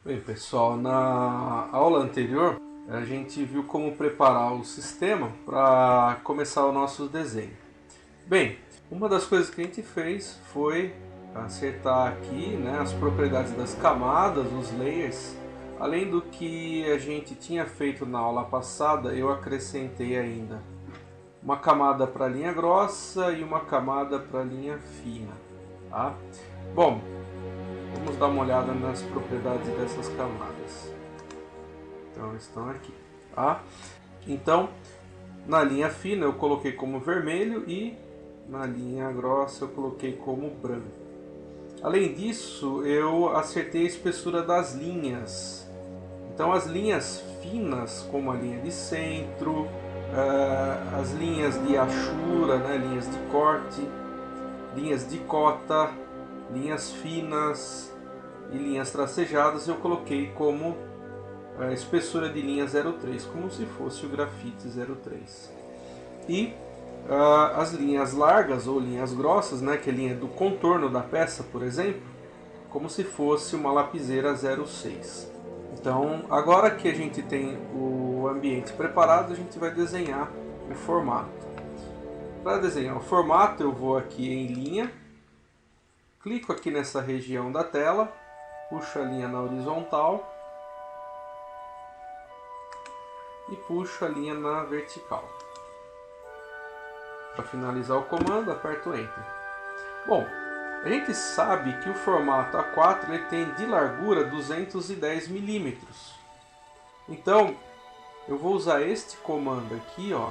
Bem, pessoal, na aula anterior a gente viu como preparar o sistema para começar o nosso desenho. Bem, uma das coisas que a gente fez foi acertar aqui, né, as propriedades das camadas, os layers. Além do que a gente tinha feito na aula passada, eu acrescentei ainda uma camada para a linha grossa e uma camada para a linha fina. Tá? Bom, vamos dar uma olhada nas propriedades dessas camadas. Então estão aqui, tá? Então, na linha fina eu coloquei como vermelho e na linha grossa eu coloquei como branco. Além disso, eu acertei a espessura das linhas. Então as linhas finas, como a linha de centro, as linhas de hachura, né, linhas de corte, linhas de cota, linhas finas e linhas tracejadas, eu coloquei como a espessura de linha 0,3, como se fosse o grafite 0,3. E as linhas largas ou linhas grossas, né, que é a linha do contorno da peça, por exemplo, como se fosse uma lapiseira 0,6. Então, agora que a gente tem o ambiente preparado, a gente vai desenhar o formato. Para desenhar o formato, eu vou aqui em linha, clico aqui nessa região da tela, puxo a linha na horizontal e puxo a linha na vertical. Para finalizar o comando, aperto Enter. Bom, a gente sabe que o formato A4 ele tem de largura 210 milímetros. Então, eu vou usar este comando aqui, ó,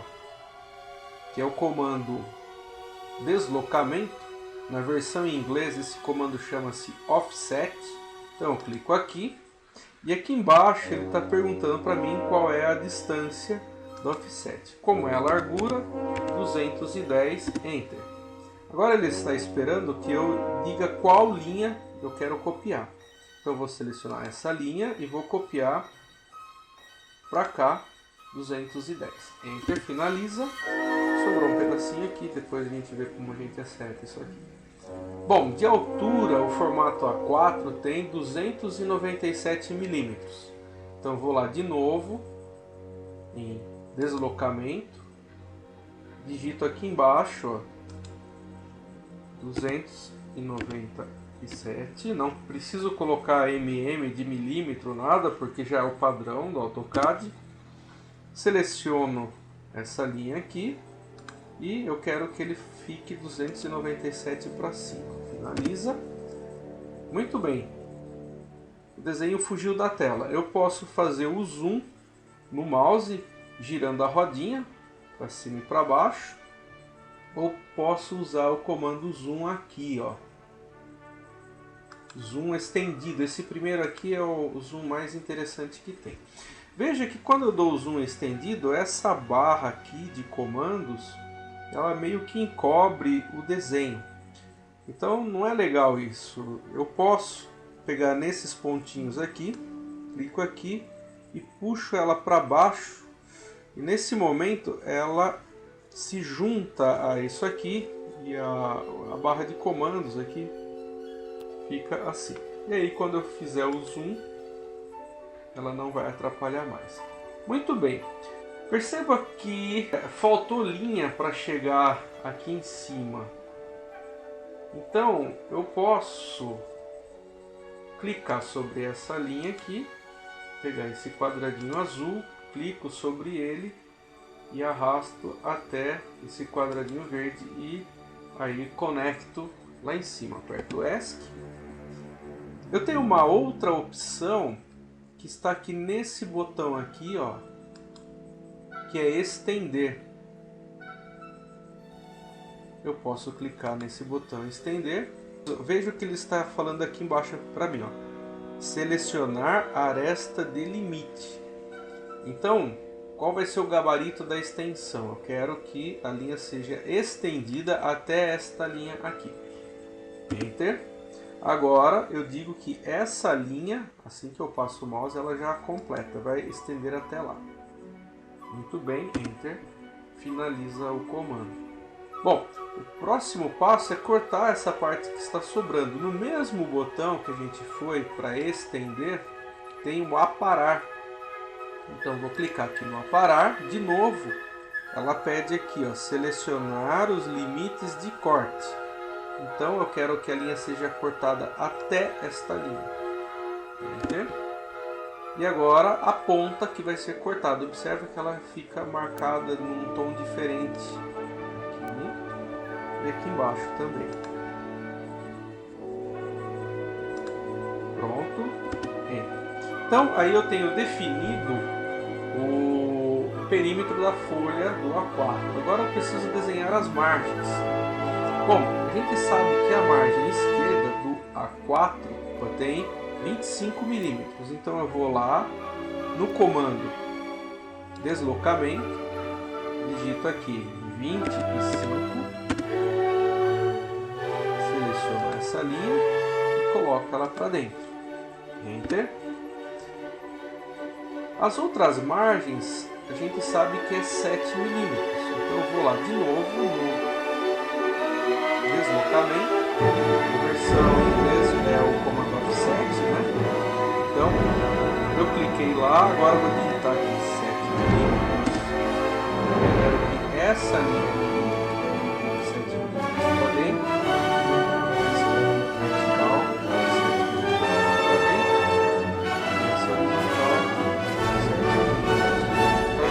que é o comando deslocamento. Na versão em inglês esse comando chama-se offset. Então eu clico aqui e aqui embaixo ele está perguntando para mim qual é a distância do offset. Como é a largura, 210, Enter. Agora ele está esperando que eu diga qual linha eu quero copiar. Então eu vou selecionar essa linha e vou copiar para cá, 210. Enter, finaliza. Sobrou um pedacinho aqui, depois a gente vê como a gente acerta isso aqui. Bom, de altura o formato A4 tem 297 milímetros. Então eu vou lá de novo em deslocamento, digito aqui embaixo, ó, 297, não preciso colocar mm de milímetro, nada, porque já é o padrão do AutoCAD. Seleciono essa linha aqui e eu quero que ele fique 297 para cima. Finaliza. Muito bem. O desenho fugiu da tela. Eu posso fazer o zoom no mouse, girando a rodinha para cima e para baixo. Ou posso usar o comando zoom aqui, ó. Zoom estendido. Esse primeiro aqui é o zoom mais interessante que tem. Veja que quando eu dou o zoom estendido, essa barra aqui de comandos, ela meio que encobre o desenho. Então não é legal isso. Eu posso pegar nesses pontinhos aqui, clico aqui e puxo ela para baixo. E nesse momento ela se junta a isso aqui e a barra de comandos aqui fica assim. E aí quando eu fizer o zoom, ela não vai atrapalhar mais. Muito bem. Perceba que faltou linha para chegar aqui em cima. Então eu posso clicar sobre essa linha aqui, pegar esse quadradinho azul, clico sobre ele e arrasto até esse quadradinho verde e aí conecto lá em cima. Aperto ESC. Eu tenho uma outra opção que está aqui nesse botão aqui, ó, que é estender. Eu posso clicar nesse botão estender. Veja o que ele está falando aqui embaixo para mim, ó. Selecionar aresta de limite. Então, qual vai ser o gabarito da extensão? Eu quero que a linha seja estendida até esta linha aqui. Enter. Agora eu digo que essa linha, assim que eu passo o mouse, ela já completa, vai estender até lá. Muito bem, Enter, finaliza o comando. Bom, o próximo passo é cortar essa parte que está sobrando. No mesmo botão que a gente foi para estender, tem o aparar. Então vou clicar aqui no aparar, de novo, ela pede aqui, ó, selecionar os limites de corte. Então eu quero que a linha seja cortada até esta linha. Enter. E agora a ponta que vai ser cortada. Observe que ela fica marcada num tom diferente. Aqui e aqui embaixo também. Pronto. Enter. Então aí eu tenho definido o perímetro da folha do A4. Agora eu preciso desenhar as margens. Bom, a gente sabe que a margem esquerda do A4 tem 25 milímetros. Então eu vou lá no comando deslocamento, digito aqui 25, seleciono essa linha e coloco ela para dentro. Enter. As outras margens a gente sabe que é 7 milímetros. Então eu vou lá de novo no deslocamento, a versão em inglês é o comando offset, né? Então eu cliquei lá, agora eu vou digitar aqui 7 milímetros. Eu quero que essa linha de 7 milímetros para dentro, essa vertical, 7 milímetros para dentro, essa horizontal, 7 milímetros para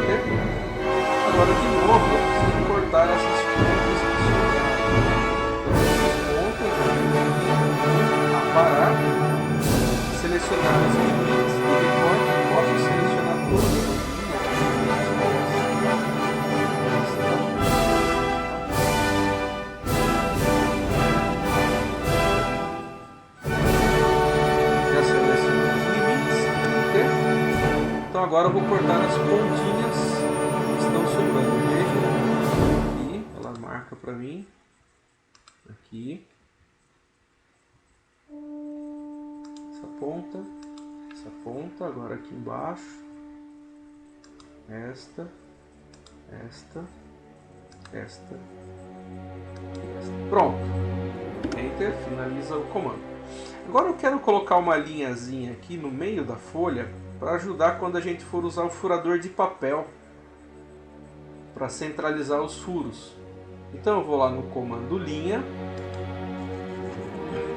dentro. Agora de novo eu preciso cortar essas pontas que sobraram. Parar, selecionar os limites e depois posso selecionar todas as linhas. Já selecionei os limites. Então agora eu vou cortar as pontinhas que estão sobrando. Veja aqui, ela marca para mim aqui. Essa ponta, agora aqui embaixo, esta, e esta. Pronto. Enter, finaliza o comando. Agora eu quero colocar uma linhazinha aqui no meio da folha para ajudar quando a gente for usar o furador de papel para centralizar os furos. Então eu vou lá no comando linha,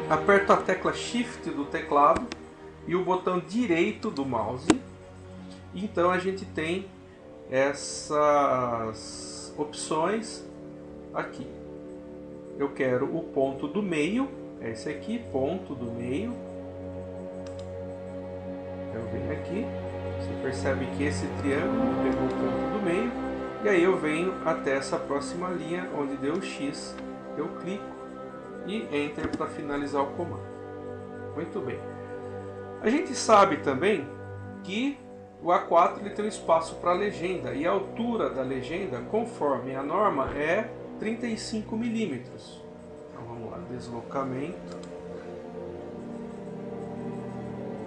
aperto a tecla Shift do teclado e o botão direito do mouse. Então a gente tem essas opções aqui. Eu quero o ponto do meio, é esse aqui, ponto do meio. Eu venho aqui, você percebe que esse triângulo pegou o ponto do meio. E aí eu venho até essa próxima linha onde deu o X, eu clico e Enter para finalizar o comando. Muito bem. A gente sabe também que o A4 ele tem um espaço para legenda e a altura da legenda, conforme a norma, é 35 milímetros. Então vamos lá, deslocamento,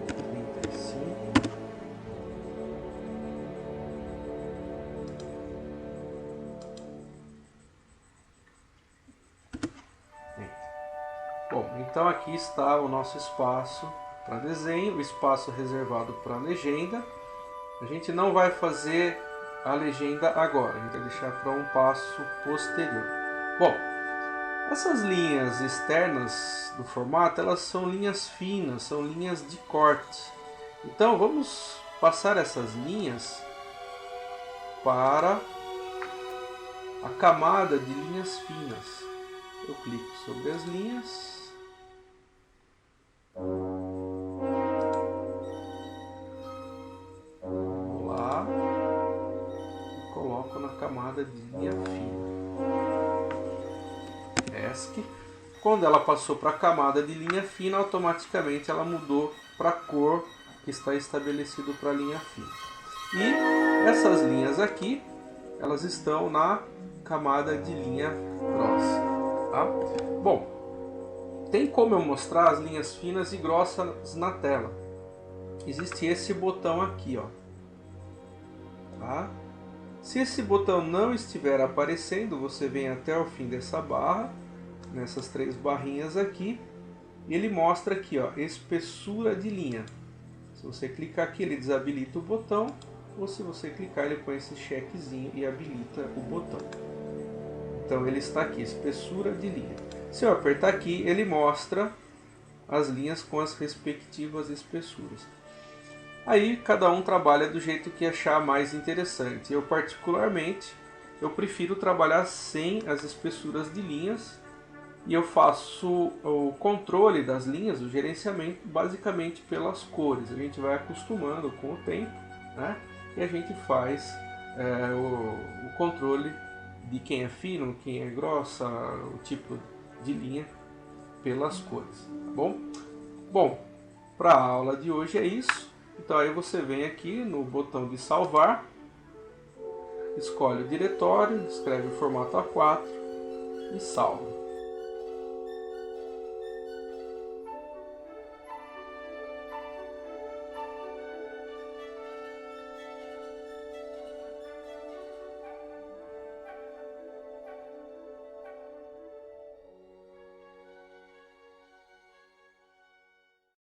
35. Bom, então aqui está o nosso espaço para desenho, o espaço reservado para legenda. A gente não vai fazer a legenda agora, a gente vai deixar para um passo posterior. Bom, essas linhas externas do formato, elas são linhas finas, são linhas de corte. Então vamos passar essas linhas para a camada de linhas finas. Eu clico sobre as linhas. Vou lá e coloco na camada de linha fina. ESC. Quando ela passou para a camada de linha fina, automaticamente ela mudou para a cor que está estabelecido para a linha fina. E essas linhas aqui, elas estão na camada de linha grossa. Tá? Bom, tem como eu mostrar as linhas finas e grossas na tela. Existe esse botão aqui, ó. Tá? Se esse botão não estiver aparecendo, você vem até o fim dessa barra, nessas três barrinhas aqui, e ele mostra aqui, ó, espessura de linha. Se você clicar aqui, ele desabilita o botão, ou se você clicar, ele põe esse chequezinho e habilita o botão. Então ele está aqui, espessura de linha. Se eu apertar aqui, ele mostra as linhas com as respectivas espessuras. Aí cada um trabalha do jeito que achar mais interessante. Eu particularmente, eu prefiro trabalhar sem as espessuras de linhas e eu faço o controle das linhas, o gerenciamento, basicamente pelas cores. A gente vai acostumando com o tempo, né? E a gente faz o controle de quem é fino, quem é grossa, o tipo de linha pelas cores, tá bom? Bom, para a aula de hoje é isso. Então aí você vem aqui no botão de salvar, escolhe o diretório, escreve o formato A4 e salva.